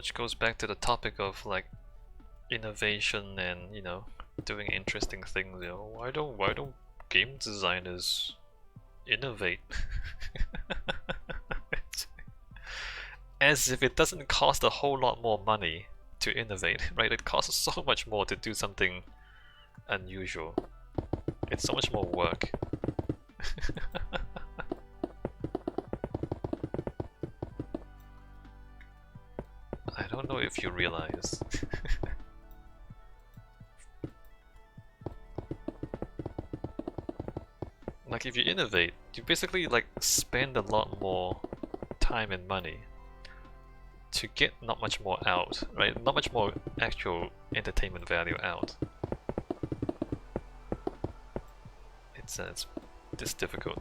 Which goes back to the topic of like innovation and, you know, doing interesting things. You know, why don't game designers innovate? As if it doesn't cost a whole lot more money to innovate, right? It costs so much more to do something unusual. It's so much more work. I don't know if you realize. Like if you innovate, you basically like spend a lot more time and money to get not much more out, right? Not much more actual entertainment value out. It's this difficult.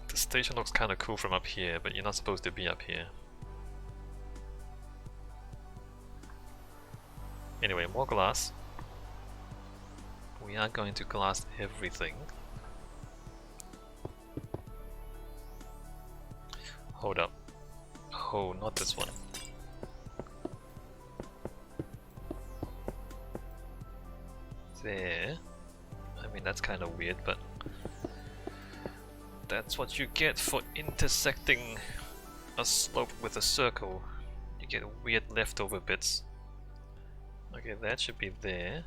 The station looks kind of cool from up here, but you're not supposed to be up here. Anyway, more glass. We are going to glass everything. Hold up. Oh, not this one. There. I mean, that's kind of weird, but that's what you get for intersecting a slope with a circle. You get weird leftover bits. Okay, that should be there.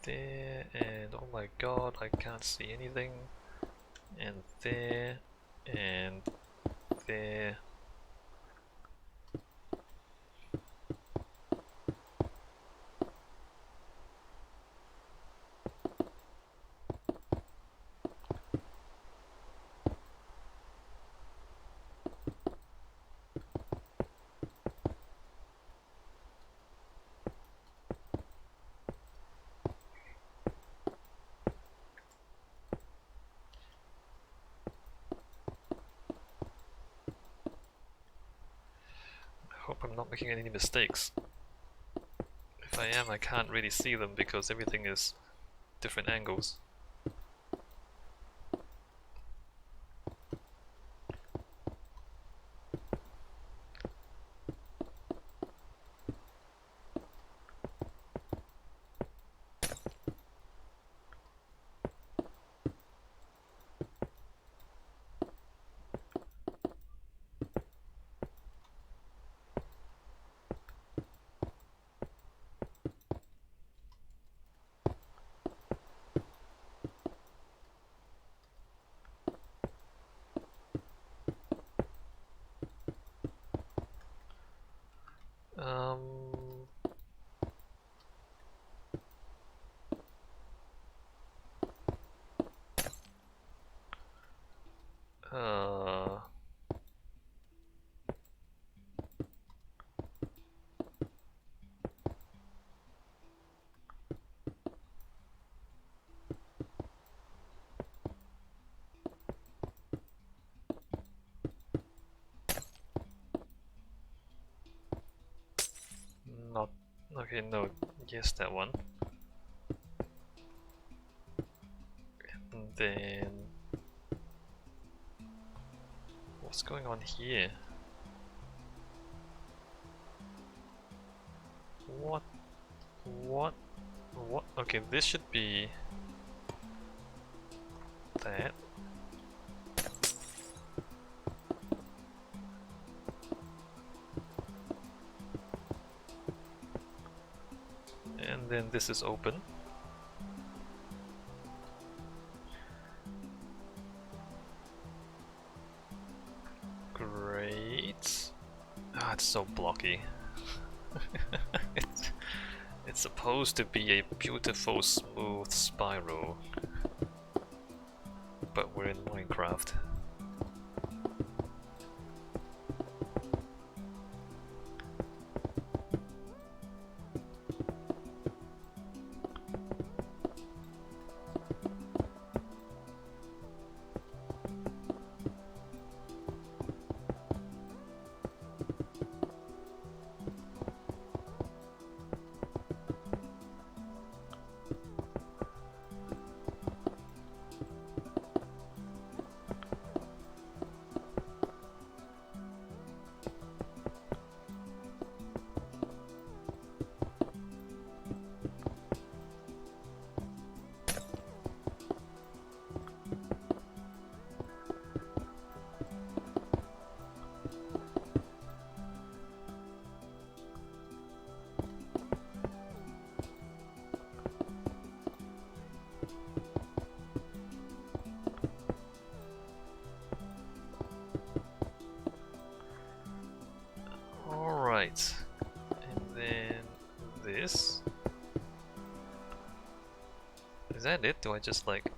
There, and oh my god, I can't see anything. And there, and there. Hope I'm not making any mistakes. If I am, I can't really see them because everything is different angles. Uh, not okay. No, yes, that one. And then what's going on here? What? What? What? Okay, this should be that. And then this is open. Great. Ah, it's so blocky. It's supposed to be a beautiful, smooth spiral. But we're in Minecraft. Is that it? Do I just like...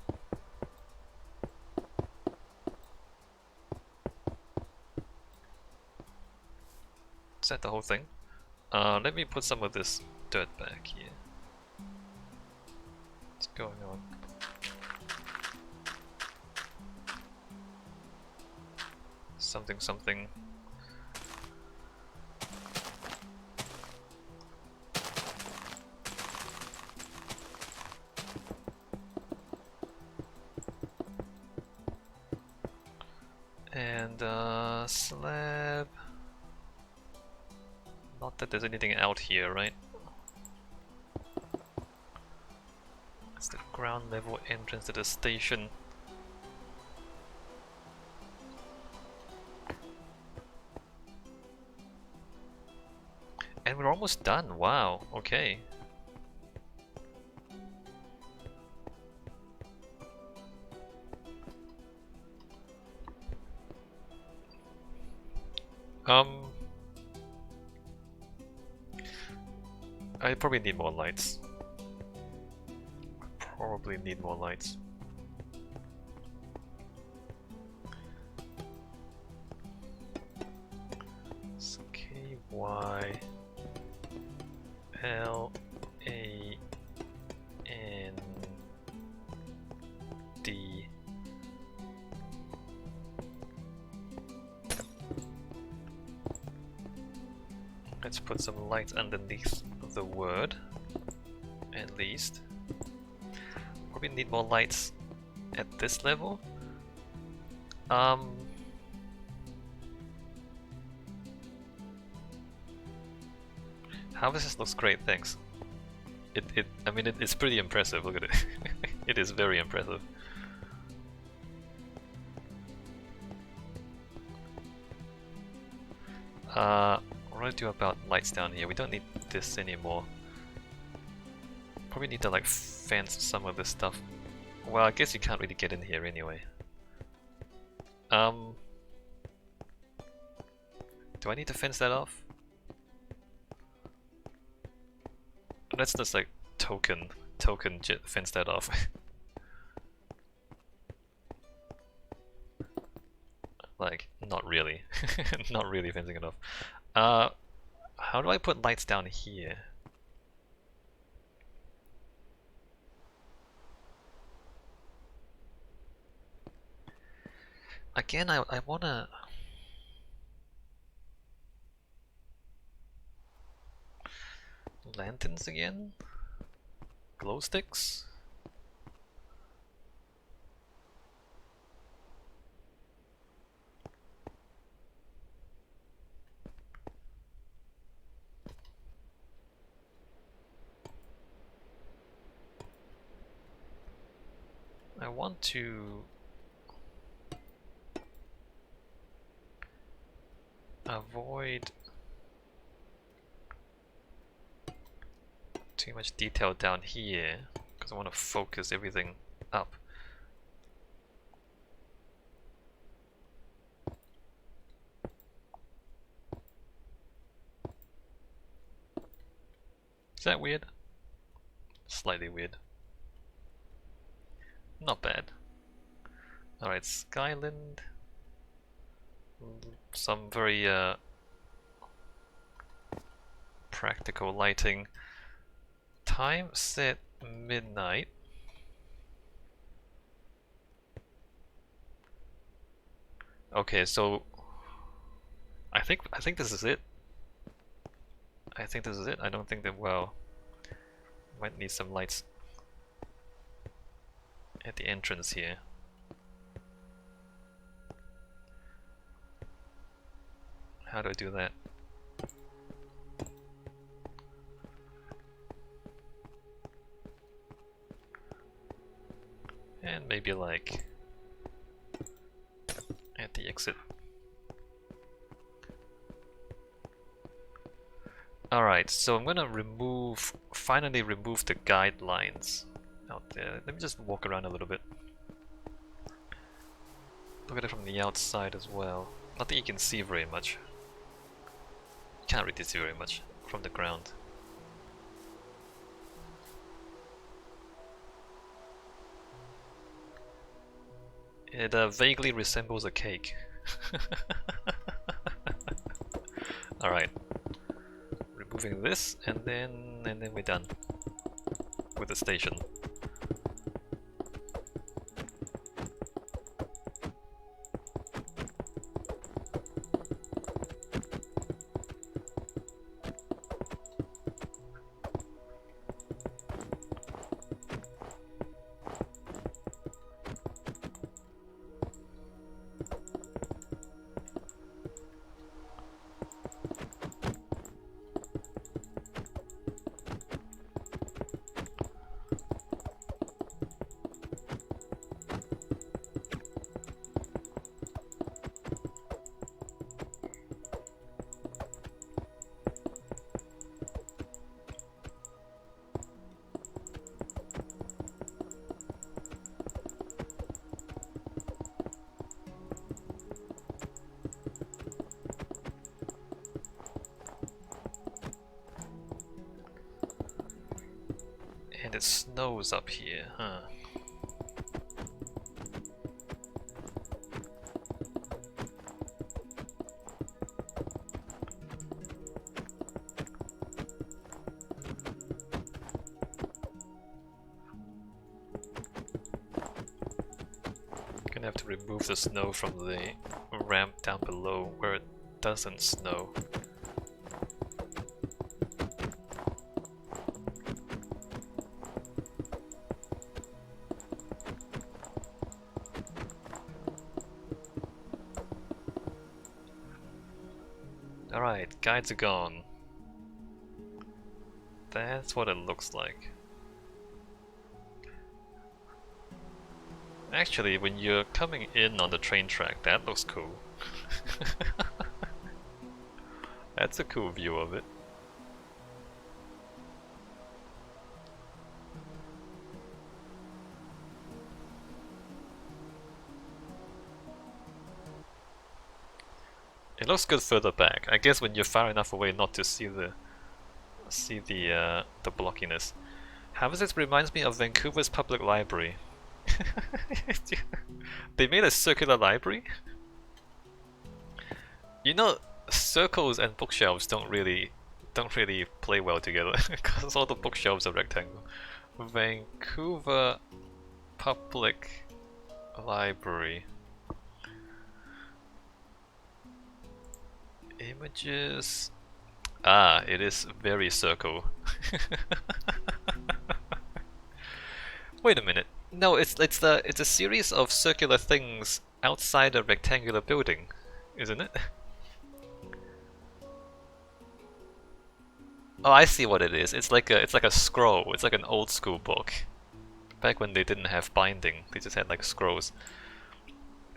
Is that the whole thing? Let me put some of this dirt back here. What's going on? Something something. And slab. Not that there's anything out here, right? It's the ground level entrance to the station. And we're almost done. Wow, okay. I probably need more lights. Probably need more lights. It's KY LAND. Let's put some lights underneath the word, at least. Probably need more lights at this level. Harvest looks great, thanks. I mean, it's pretty impressive, look at it. It is very impressive. What do I do about lights down here? We don't need this anymore. Probably need to like fence some of this stuff. Well, I guess you can't really get in here anyway. Do I need to fence that off? Let's just like token fence that off. Like, not really. Not really fencing it off. How do I put lights down here? Again, I wanna... Lanterns again? Glow sticks? I want to avoid too much detail down here because I want to focus everything up. Is that weird? Slightly weird. Not bad. Alright, Skyland. Some very practical lighting. Time set midnight. Okay, so I think this is it. I think this is it. I don't think that, well, might need some lights at the entrance here. How do I do that? And maybe like at the exit. Alright, so I'm gonna finally remove the guidelines out there. Let me just walk around a little bit. Look at it from the outside as well. Not that you can see very much. You can't really see very much from the ground. It vaguely resembles a cake. Alright. Removing this, and then we're done with the station. And it snows up here, huh? Gonna have to remove the snow from the ramp down below where it doesn't snow. Alright, guides are gone. That's what it looks like. Actually, when you're coming in on the train track, that looks cool. That's a cool view of it. It looks good further back. I guess when you're far enough away not to see the blockiness. However, this reminds me of Vancouver's public library. They made a circular library. You know, circles and bookshelves don't really play well together because all the bookshelves are rectangle. Vancouver Public Library. Images. Ah, it is very circle. Wait a minute. No, it's a series of circular things outside a rectangular building, isn't it? Oh, I see what it is. It's like a scroll. It's like an old school book. Back when they didn't have binding, they just had like scrolls.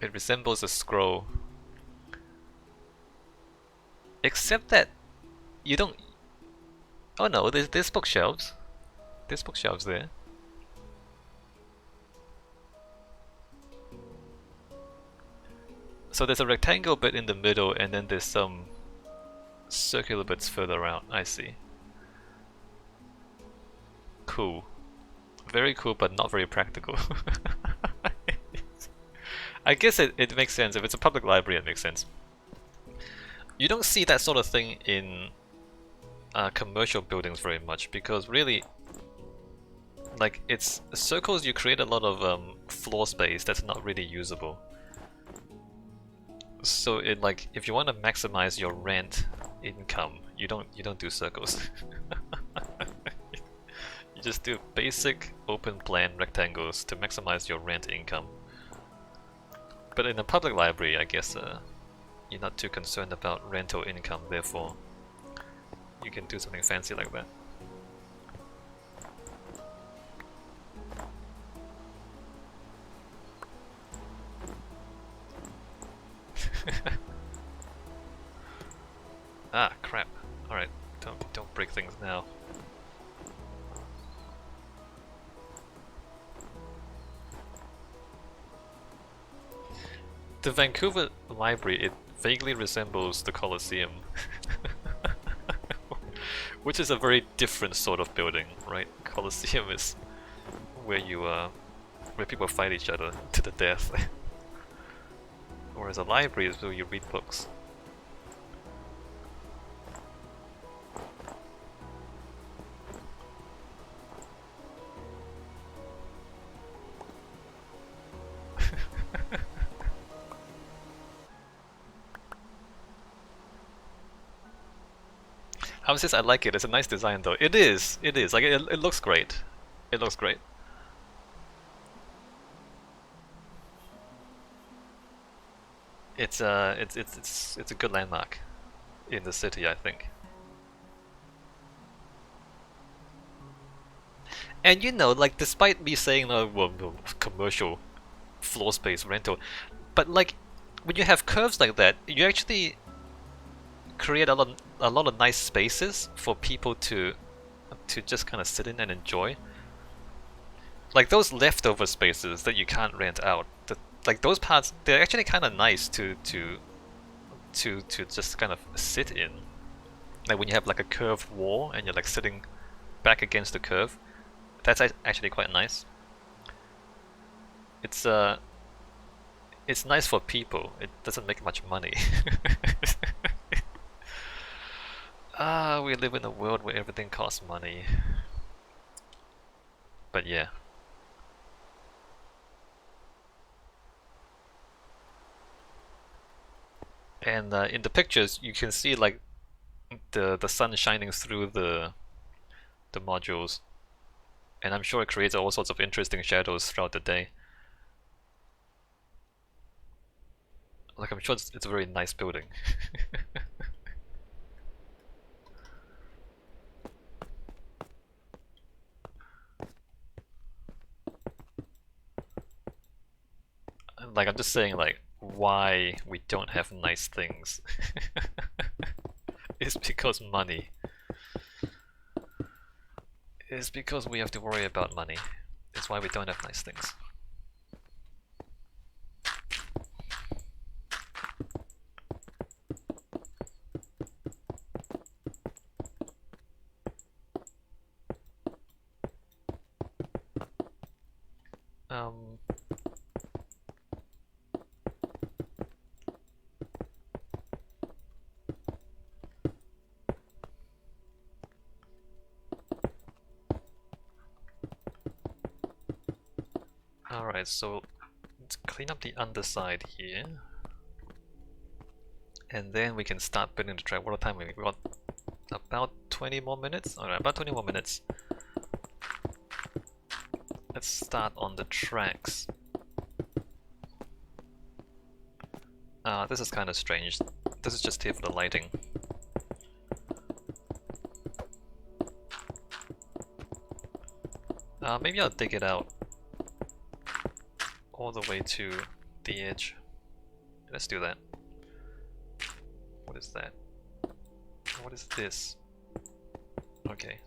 It resembles a scroll. Except that you don't. Oh no, there's bookshelves. There's bookshelves there. So there's a rectangle bit in the middle, and then there's some circular bits further out. I see. Cool. Very cool, but not very practical. I guess it makes sense. If it's a public library, it makes sense. You don't see that sort of thing in commercial buildings very much, because really, like, it's circles, you create a lot of floor space that's not really usable. So it, like, if you want to maximize your rent income, you don't do circles. You just do basic open plan rectangles to maximize your rent income. But in a public library, I guess you're not too concerned about rental income, therefore you can do something fancy like that. Ah, crap. Alright, don't break things now. The Vancouver Library, it vaguely resembles the Colosseum. Which is a very different sort of building, right? Colosseum is where you where people fight each other to the death. Whereas a library is where you read books. How's this? I like it. It's a nice design though. It is. It is. Like it looks great. It looks great. It's a good landmark in the city, I think. And you know, like despite me saying well, commercial floor space rental, but like when you have curves like that, you actually create a lot of nice spaces for people to just kind of sit in and enjoy. Like those leftover spaces that you can't rent out, like those parts, they're actually kind of nice to just kind of sit in. Like when you have like a curved wall and you're like sitting back against the curve, that's actually quite nice. It's nice for people. It doesn't make much money. We live in a world where everything costs money. But yeah. And in the pictures, you can see like the sun shining through the modules, and I'm sure it creates all sorts of interesting shadows throughout the day. Like I'm sure it's a very nice building. Like I'm just saying like why we don't have nice things. It's because money. It's because we have to worry about money. It's why we don't have nice things. Alright, so let's clean up the underside here. And then we can start building the track. What time have we got? About 20 more minutes? Alright, about 20 more minutes. Let's start on the tracks. This is kind of strange. This is just here for the lighting. Maybe I'll dig it out all the way to the edge. Let's do that. What is that? What is this? Okay.